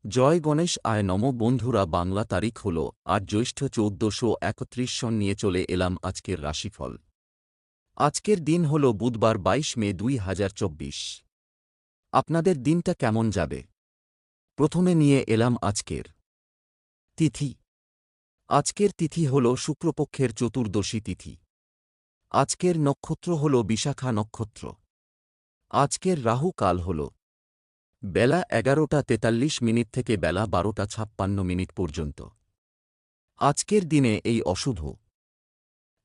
জয় গণেশ আয় নম বন্ধুরা, বাংলা তারিখ হল আজ জ্যৈষ্ঠ ১৪৩১ সন নিয়ে চলে এলাম আজকের রাশিফল। আজকের দিন হল বুধবার ২২ মে ২০২৪। আপনাদের দিনটা কেমন যাবে? প্রথমে নিয়ে এলাম আজকের তিথি। আজকের তিথি হল শুক্লপক্ষের চতুর্দশী তিথি। আজকের নক্ষত্র হল বিশাখা নক্ষত্র। আজকের রাহু কাল হল বেলা ১১টা ৪৩ থেকে বেলা ১২টা ৫৬ পর্যন্ত। আজকের দিনে এই অশুভ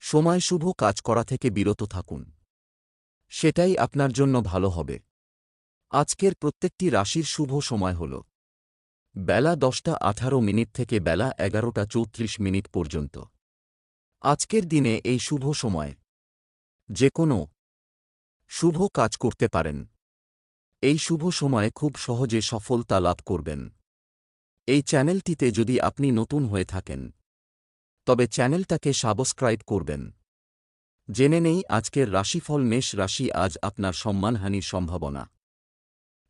সময় শুভ কাজ করা থেকে বিরত থাকুন, সেটাই আপনার জন্য ভালো হবে। আজকের প্রত্যেকটি রাশির শুভ সময় হল বেলা ১০টা ১৮ থেকে বেলা ১১টা ৩৪ পর্যন্ত। আজকের দিনে এই শুভ সময় যে কোনো শুভ কাজ করতে পারেন। এই শুভ সময়ে খুব সহজে সফলতা লাভ করবেন। এই চ্যানেলটিতে যদি আপনি নতুন হয়ে থাকেন তবে চ্যানেলটাকে সাবস্ক্রাইব করবেন। জেনে নেই আজকের রাশিফল। মেষ রাশি, আজ আপনার সম্মানহানির সম্ভাবনা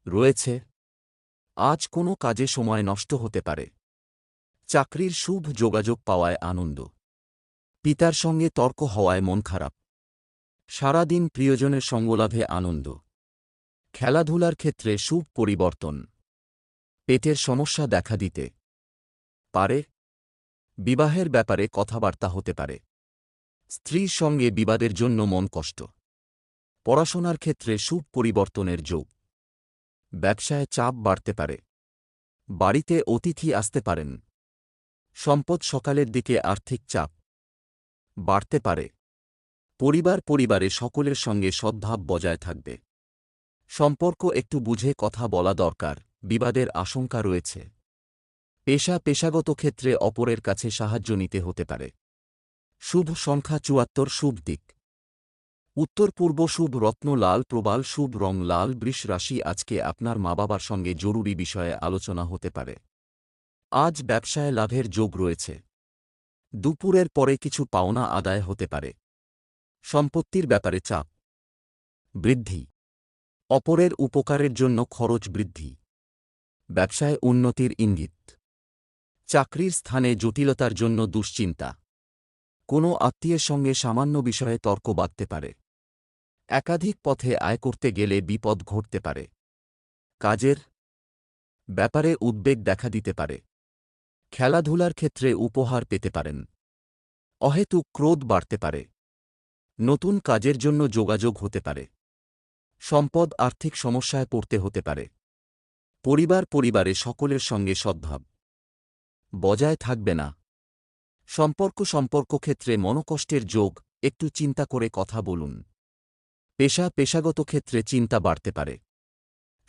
রয়েছে। আজ কোনো কাজে সময় নষ্ট হতে পারে। চাকরির শুভ যোগাযোগ পাওয়ায় আনন্দ। পিতার সঙ্গে তর্ক হওয়ায় মন খারাপ। সারাদিন প্রিয়জনের সঙ্গলাভে আনন্দ। খেলাধুলার ক্ষেত্রে শুভ পরিবর্তন। পেটের সমস্যা দেখা দিতে পারে। বিবাহের ব্যাপারে কথাবার্তা হতে পারে। স্ত্রীর সঙ্গে বিবাদের জন্য মন কষ্ট। পড়াশোনার ক্ষেত্রে শুভ পরিবর্তনের যোগ। ব্যবসায় চাপ বাড়তে পারে। বাড়িতে অতিথি আসতে পারেন। সম্পদ সকালের দিকে আর্থিক চাপ বাড়তে পারে। পরিবারে সকলের সঙ্গে সদ্ভাব বজায় থাকবে। সম্পর্ক একটু বুঝে কথা বলা দরকার, বিবাদের আশঙ্কা রয়েছে। পেশাগত ক্ষেত্রে অপরের কাছে সাহায্য নিতে হতে পারে। শুভ সংখ্যা ৭৪, শুভ দিক উত্তর পূর্ব, শুভ রত্ন লাল, প্রবাল, শুভ রং লাল। বৃষ রাশি, আজকে আপনার মা বাবার সঙ্গে জরুরি বিষয়ে আলোচনা হতে পারে। আজ ব্যবসায় লাভের যোগ রয়েছে। দুপুরের পরে কিছু পাওনা আদায় হতে পারে। সম্পত্তির ব্যাপারে চাপ বৃদ্ধি। অপরের উপকারের জন্য খরচ বৃদ্ধি। ব্যবসায় উন্নতির ইঙ্গিত। চাকরির স্থানে জটিলতার জন্য দুশ্চিন্তা। কোনো আত্মীয়ের সঙ্গে সামান্য বিষয়ে তর্ক বাধতে পারে। একাধিক পথে আয় করতে গেলে বিপদ ঘটতে পারে। কাজের ব্যাপারে উদ্বেগ দেখা দিতে পারে। খেলাধুলার ক্ষেত্রে উপহার পেতে পারেন। অহেতুক ক্রোধ বাড়তে পারে। নতুন কাজের জন্য যোগাযোগ হতে পারে। সম্পদ আর্থিক সমস্যায় পড়তে হতে পারে। পরিবারে সকলের সঙ্গে সদ্ভাব বজায় থাকবে না। সম্পর্ক ক্ষেত্রে মনোকষ্টের যোগ, একটু চিন্তা করে কথা বলুন। পেশাগত ক্ষেত্রে চিন্তা বাড়তে পারে।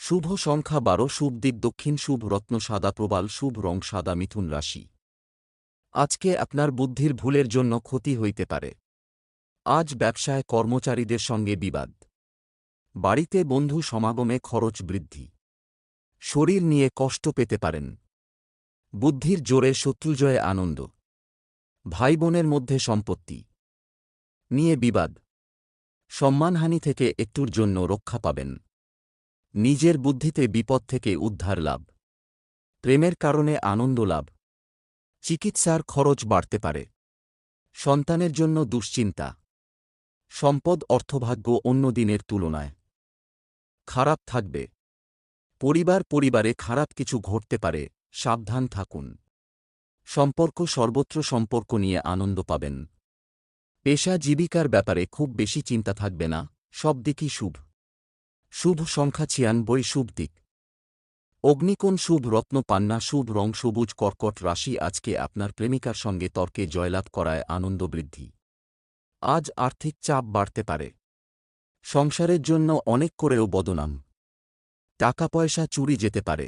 শুভ সংখ্যা ১২, শুভ দিক দক্ষিণ, শুভ রত্ন সাদা, প্রবাল, শুভ রং সাদা। মিথুন রাশি, আজকে আপনার বুদ্ধির ভুলের জন্য ক্ষতি হইতে পারে। আজ ব্যবসায় কর্মচারীদের সঙ্গে বিবাদ। বাড়িতে বন্ধু সমাগমে খরচ বৃদ্ধি। শরীর নিয়ে কষ্ট পেতে পারেন। বুদ্ধির জোরে শত্রুজয়ে আনন্দ। ভাই বোনের মধ্যে সম্পত্তি নিয়ে বিবাদ। সম্মানহানি থেকে একটুর জন্য রক্ষা পাবেন। নিজের বুদ্ধিতে বিপদ থেকে উদ্ধার লাভ। প্রেমের কারণে আনন্দ লাভ। চিকিৎসার খরচ বাড়তে পারে। সন্তানের জন্য দুশ্চিন্তা। সম্পদ অর্থভাগ্য অন্য দিনের তুলনায় খারাপ থাকবে। পরিবারে খারাপ কিছু ঘটতে পারে, সাবধান থাকুন। সর্বত্র সম্পর্ক নিয়ে আনন্দ পাবেন। পেশা জীবিকার ব্যাপারে খুব বেশি চিন্তা থাকবে না, সব দিকই শুভ। শুভ সংখ্যা ৯৬, শুভ দিক অগ্নিকোণ, শুভ রত্ন পান্না, শুভ রং সবুজ। কর্কট রাশি, আজকে আপনার প্রেমিকার সঙ্গে তর্কে জয়লাভ করায় আনন্দ বৃদ্ধি। আজ আর্থিক চাপ বাড়তে পারে। সংসারের জন্য অনেক করেও বদনাম। টাকা পয়সা চুরি যেতে পারে।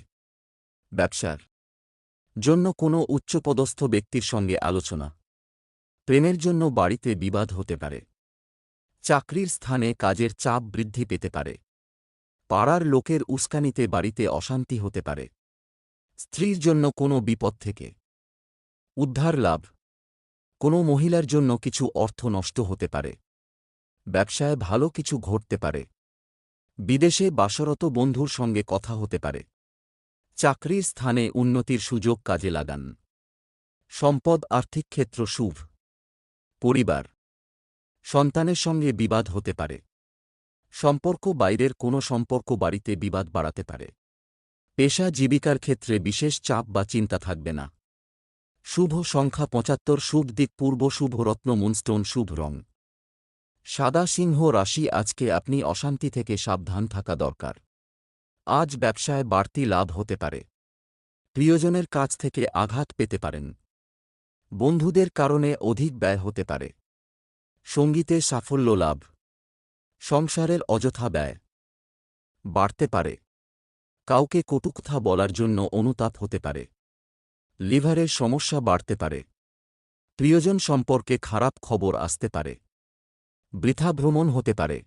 ব্যবসার জন্য কোনো উচ্চপদস্থ ব্যক্তির সঙ্গে আলোচনা। প্রেমের জন্য বাড়িতে বিবাদ হতে পারে। চাকরির স্থানে কাজের চাপ বৃদ্ধি পেতে পারে। পাড়ার লোকের উস্কানিতে বাড়িতে অশান্তি হতে পারে। স্ত্রীর জন্য কোনো বিপদ থেকে উদ্ধার লাভ। কোনো মহিলার জন্য কিছু অর্থ নষ্ট হতে পারে। ব্যবসায় ভালো কিছু ঘটতে পারে। বিদেশে বাসরত বন্ধুর সঙ্গে কথা হতে পারে। চাকরির স্থানে উন্নতির সুযোগ কাজে লাগান। সম্পদ আর্থিক ক্ষেত্র শুভ। পরিবার, সন্তানের সঙ্গে বিবাদ হতে পারে। সম্পর্ক বাইরের কোনো সম্পর্ক বাড়িতে বিবাদ বাড়াতে পারে। পেশা জীবিকার ক্ষেত্রে বিশেষ চাপ বা চিন্তা থাকবে না। শুভ সংখ্যা ৭৫, শুভ দিক পূর্ব, শুভ রত্ন মুনস্টোন, শুভ রং সাদা। সিংহ রাশি, আজকে আপনি অশান্তি থেকে সাবধান থাকা দরকার। আজ ব্যবসায় বাড়তি লাভ হতে পারে। প্রিয়জনের কাছ থেকে আঘাত পেতে পারেন। বন্ধুদের কারণে অধিক ব্যয় হতে পারে। সঙ্গীতে সাফল্য লাভ। সংসারের অযথা ব্যয় বাড়তে পারে। কাউকে কটু কথা বলার জন্য অনুতাপ হতে পারে। লিভারের সমস্যা বাড়তে পারে। প্রিয়জন সম্পর্কে খারাপ খবর আসতে পারে। বৃথা ভ্রমণ হতে পারে।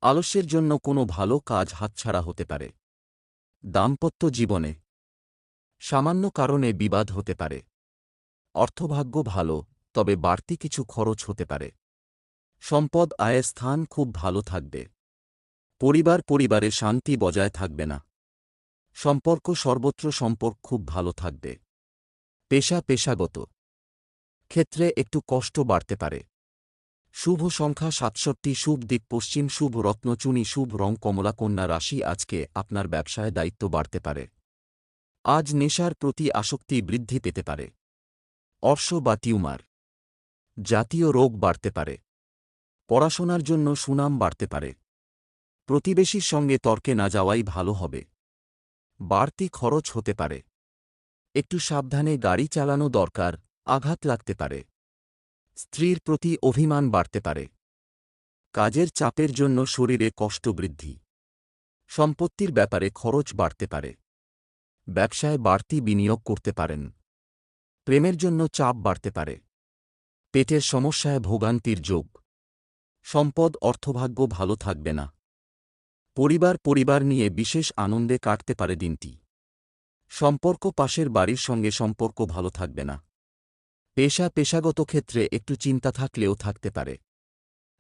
আলস্যের জন্য কোনো ভালো কাজ হাতছাড়া হতে পারে। দাম্পত্য জীবনে সামান্য কারণে বিবাদ হতে পারে। অর্থভাগ্য ভালো, তবে বাড়তি কিছু খরচ হতে পারে। সম্পদ আয়ের স্থান খুব ভালো থাকবে। পরিবারে শান্তি বজায় থাকবে না। সম্পর্ক সর্বত্র সম্পর্ক খুব ভালো থাকবে। পেশাগত ক্ষেত্রে একটু কষ্ট বাড়তে পারে। শুভ সংখ্যা ৬৭, শুভ দিক পশ্চিম, শুভ রত্নচুনি, শুভ রং কমলা। কন্যা রাশি, আজকে আপনার ব্যবসায় দায়িত্ব বাড়তে পারে। আজ নেশার প্রতি আসক্তি বৃদ্ধি পেতে পারে। অর্শ বা টিউমার জাতীয় রোগ বাড়তে পারে। পড়াশোনার জন্য সুনাম বাড়তে পারে। প্রতিবেশীর সঙ্গে তর্কে না যাওয়াই ভালো হবে। বাড়তি খরচ হতে পারে। একটু সাবধানে গাড়ি চালানো দরকার, আঘাত লাগতে পারে। স্ত্রীর প্রতি অভিমান বাড়তে পারে। কাজের চাপের জন্য শরীরে কষ্ট বৃদ্ধি। সম্পত্তির ব্যাপারে খরচ বাড়তে পারে। ব্যবসায় বাড়তি বিনিয়োগ করতে পারেন। প্রেমের জন্য চাপ বাড়তে পারে। পেটের সমস্যায় ভোগান্তির যোগ। সম্পদ অর্থভাগ্য ভালো থাকবে না। পরিবার নিয়ে বিশেষ আনন্দে কাটতে পারে দিনটি। সম্পর্ক পাশের বাড়ির সঙ্গে সম্পর্ক ভালো থাকবে না। পেশাগত ক্ষেত্রে একটু চিন্তা থাকলেও থাকতে পারে।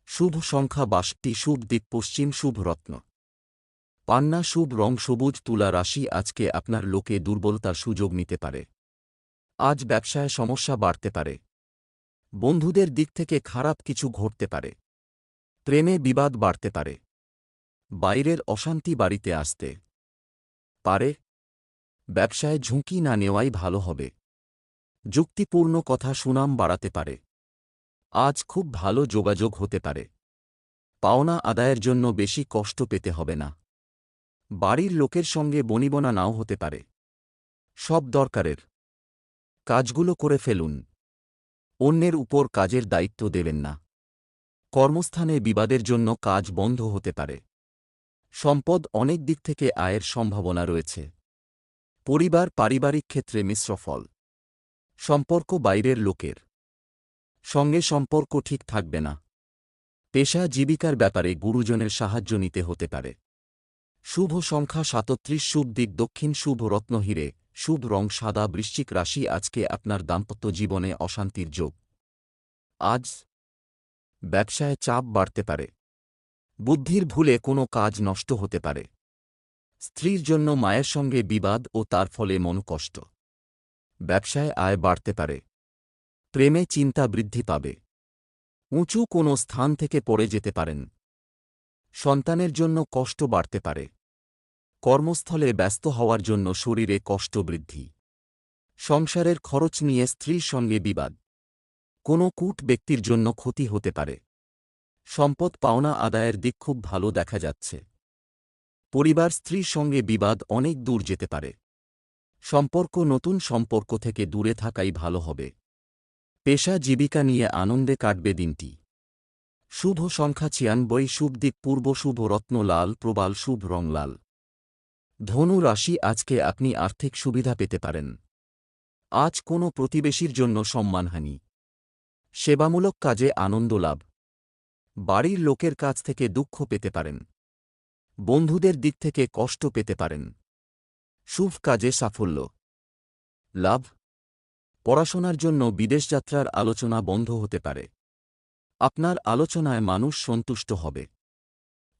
শুভ সংখ্যা ৬২, শুভ দিক পশ্চিম, শুভ রত্ন পান্না, শুভ রং সবুজ। তুলা রাশি, আজকে আপনার লোকে দুর্বলতার সুযোগ নিতে পারে। আজ ব্যবসায় সমস্যা বাড়তে পারে। বন্ধুদের দিক থেকে খারাপ কিছু ঘটতে পারে। প্রেমে বিবাদ বাড়তে পারে। বাইরের অশান্তি বাড়িতে আসতে পারে। ব্যবসায় ঝুঁকি না নেওয়াই ভালো হবে। যুক্তিপূর্ণ কথা সুনাম বাড়াতে পারে। আজ খুব ভালো যোগাযোগ হতে পারে। পাওনা আদায়ের জন্য বেশি কষ্ট পেতে হবে না। বাড়ির লোকের সঙ্গে বনিবনা নাও হতে পারে। সব দরকারের কাজগুলো করে ফেলুন। অন্যের উপর কাজের দায়িত্ব দেবেন না। কর্মস্থানে বিবাদের জন্য কাজ বন্ধ হতে পারে। সম্পদ অনেক দিক থেকে আয়ের সম্ভাবনা রয়েছে। পারিবারিক ক্ষেত্রে মিশ্র ফল। সম্পর্ক বাইরের লোকের সঙ্গে সম্পর্ক ঠিক থাকবে না। পেশা জীবিকার ব্যাপারে গুরুজনের সাহায্য নিতে হতে পারে। শুভ সংখ্যা ৩৭, শুভ দিক দক্ষিণ, শুভ রত্ন হিরে, শুভ রং সাদা। বৃশ্চিক রাশি, আজকে আপনার দাম্পত্য জীবনে অশান্তির যোগ। আজ ব্যবসায় চাপ বাড়তে পারে। বুদ্ধির ভুলে কোনো কাজ নষ্ট হতে পারে। স্ত্রীর জন্য মায়ের সঙ্গে বিবাদ ও তার ফলে মনকষ্ট। ব্যবসায় আয় বাড়তে পারে। প্রেমে চিন্তা বৃদ্ধি পাবে। উঁচু কোনো স্থান থেকে পড়ে যেতে পারেন। সন্তানের জন্য কষ্ট বাড়তে পারে। কর্মস্থলে ব্যস্ত হওয়ার জন্য শরীরে কষ্ট বৃদ্ধি। সংসারের খরচ নিয়ে স্ত্রীর সঙ্গে বিবাদ। কোনো কূট ব্যক্তির জন্য ক্ষতি হতে পারে। সম্পদ পাওনা আদায়ের দিক খুব ভালো দেখা যাচ্ছে। স্ত্রীর সঙ্গে বিবাদ অনেক দূর যেতে পারে। নতুন সম্পর্ক থেকে দূরে থাকাই ভালো হবে। পেশা জীবিকা নিয়ে আনন্দে কাটবে দিনটি। শুভ সংখ্যা ৯৬, শুভ দিক পূর্ব, শুভ রত্ন লাল প্রবাল, শুভ রং লাল। ধনু রাশি, আজকে আপনি আর্থিক সুবিধা পেতে পারেন। আজ কোনো প্রতিবেশীর জন্য সম্মানহানি। সেবামূলক কাজে আনন্দ লাভ। বাড়ির লোকের কাছ থেকে দুঃখ পেতে পারেন। বন্ধুদের দিক থেকে কষ্ট পেতে পারেন। শুভ কাজে সাফল্য লাভ। পড়াশোনার জন্য বিদেশযাত্রার আলোচনা বন্ধ হতে পারে। আপনার আলোচনায় মানুষ সন্তুষ্ট হবে।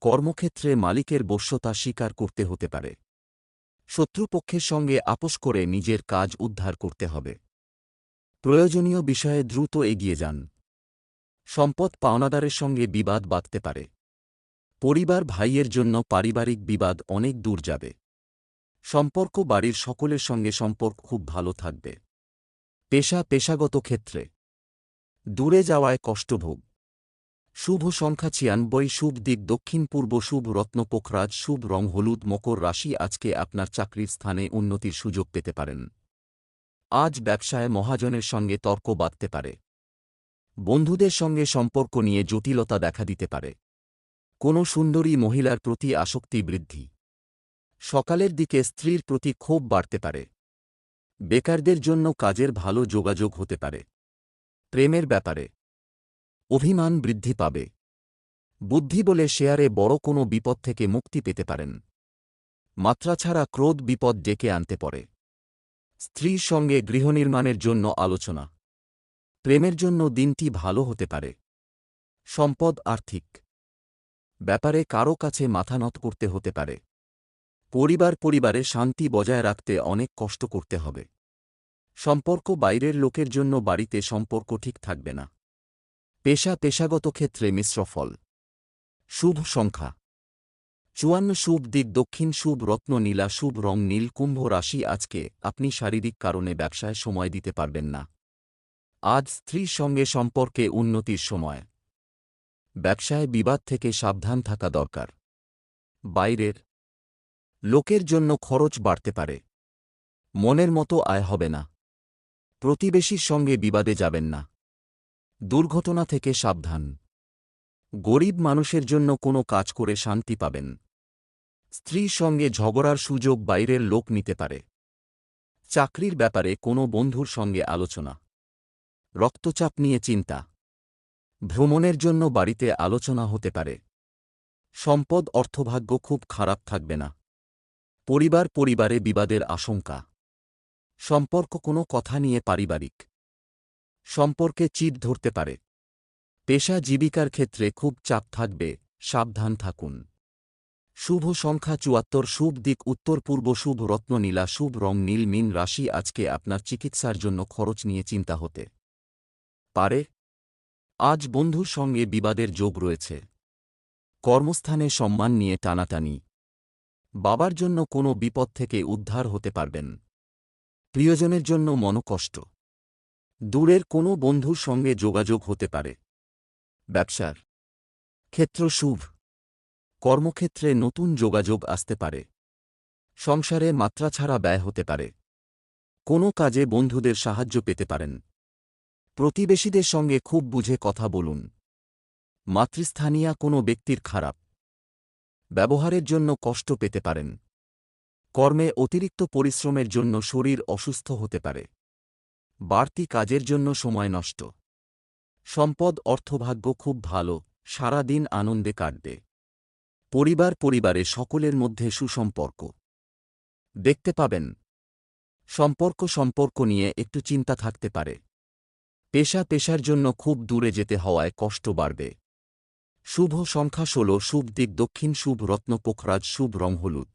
কর্মক্ষেত্রে মালিকের বশ্যতা স্বীকার করতে হতে পারে। শত্রুপক্ষের সঙ্গে আপোস করে নিজের কাজ উদ্ধার করতে হবে। প্রয়োজনীয় বিষয়ে দ্রুত এগিয়ে যান। সম্পদ পাওনাদারের সঙ্গে বিবাদ বাধতে পারে। পরিবার ভাইয়ের জন্য পারিবারিক বিবাদ অনেক দূর যাবে। সম্পর্ক বাড়ির সকলের সঙ্গে সম্পর্ক খুব ভালো থাকবে। পেশাগত ক্ষেত্রে দূরে যাওয়ায় কষ্টভোগ। শুভ সংখ্যা 96, শুভ দিক দক্ষিণ পূর্ব, শুভ রত্ন পোখরাজ, শুভ রং হলুদ। মকর রাশি, আজকে আপনার চাকরির স্থানে উন্নতির সুযোগ পেতে পারেন। আজ ব্যবসায় মহাজনের সঙ্গে তর্ক বাধতে পারে। বন্ধুদের সঙ্গে সম্পর্ক নিয়ে জটিলতা দেখা দিতে পারে। কোনো সুন্দরী মহিলার প্রতি আসক্তি বৃদ্ধি। সকালের দিকে স্ত্রীর প্রতি ক্ষোভ বাড়তে পারে। বেকারদের জন্য কাজের ভালো যোগাযোগ হতে পারে। প্রেমের ব্যাপারে অভিমান বৃদ্ধি পাবে। বুদ্ধি বলে শেয়ারে বড় কোনো বিপদ থেকে মুক্তি পেতে পারেন। মাত্রা ছাড়া ক্রোধ বিপদ ডেকে আনতে পারে। স্ত্রীর সঙ্গে গৃহনির্মাণের জন্য আলোচনা। প্রেমের জন্য দিনটি ভালো হতে পারে। সম্পদ আর্থিক ব্যাপারে কারো কাছে মাথা নত করতে হতে পারে। পরিবারে শান্তি বজায় রাখতে অনেক কষ্ট করতে হবে। সম্পর্ক বাইরের লোকের জন্য বাড়িতে সম্পর্ক ঠিক থাকবে না। পেশাগত ক্ষেত্রে মিশ্র ফল। শুভ সংখ্যা 54, শুভ দিক দক্ষিণ, শুভ রত্ন নীলা, শুভ রং নীল। কুম্ভ রাশি, আজকে আপনি শারীরিক কারণে ব্যবসায় সময় দিতে পারবেন না। আজ স্ত্রীর সঙ্গে সম্পর্কে উন্নতির সময়। ব্যবসায় বিবাদ থেকে সাবধান থাকা দরকার। বাইরের লোকের জন্য খরচ বাড়তে পারে। মনের মতো আয় হবে না। প্রতিবেশীর সঙ্গে বিবাদে যাবেন না। দুর্ঘটনা থেকে সাবধান। গরিব মানুষের জন্য কোনো কাজ করে শান্তি পাবেন। স্ত্রীর সঙ্গে ঝগড়ার সুযোগ বাইরের লোক নিতে পারে। চাকরির ব্যাপারে কোনো বন্ধুর সঙ্গে আলোচনা। রক্তচাপ নিয়ে চিন্তা। ভ্রমণের জন্য বাড়িতে আলোচনা হতে পারে। সম্পদ অর্থভাগ্য খুব খারাপ থাকবে না। পরিবারে বিবাদের আশঙ্কা। সম্পর্ক কোনো কথা নিয়ে পারিবারিক সম্পর্কে চিট ধরতে পারে। পেশা জীবিকার ক্ষেত্রে খুব চাপ থাকবে, সাবধান থাকুন। শুভ সংখ্যা 74, শুভ দিক উত্তর পূর্ব, শুভ রত্ন নীলা, শুভ রং নীল। মীন রাশি, আজকে আপনার চিকিৎসার জন্য খরচ নিয়ে চিন্তা হতে পারে। আজ বন্ধুর সঙ্গে বিবাদের যোগ রয়েছে। কর্মস্থানে সম্মান নিয়ে টানাটানি। বাবার জন্য কোনো বিপদ থেকে উদ্ধার হতে পারবেন। প্রিয়জনের জন্য মনোকষ্ট। দূরের কোনো বন্ধুর সঙ্গে যোগাযোগ হতে পারে। ব্যবসার ক্ষেত্র শুভ। কর্মক্ষেত্রে নতুন যোগাযোগ আসতে পারে। সংসারে মাত্রা ছাড়া ব্যয় হতে পারে। কোনো কাজে বন্ধুদের সাহায্য পেতে পারেন। প্রতিবেশীদের সঙ্গে খুব বুঝে কথা বলুন। মাতৃস্থানীয় কোনো ব্যক্তির খারাপ ব্যবহারের জন্য কষ্ট পেতে পারেন। কর্মে অতিরিক্ত পরিশ্রমের জন্য শরীর অসুস্থ হতে পারে। বাড়তি কাজের জন্য সময় নষ্ট। সম্পদ অর্থভাগ্য খুব ভালো, সারা দিন আনন্দে কাটবে। পরিবারে সকলের মধ্যে সুসম্পর্ক দেখতে পাবেন। সম্পর্ক নিয়ে একটু চিন্তা থাকতে পারে। পেশার জন্য খুব দূরে যেতে হওয়ায় কষ্ট বাড়বে। শুভ সংখ্যা 16, শুভ দিক দক্ষিণ, শুভ রত্ন পোখরাজ, শুভ রং হলুদ।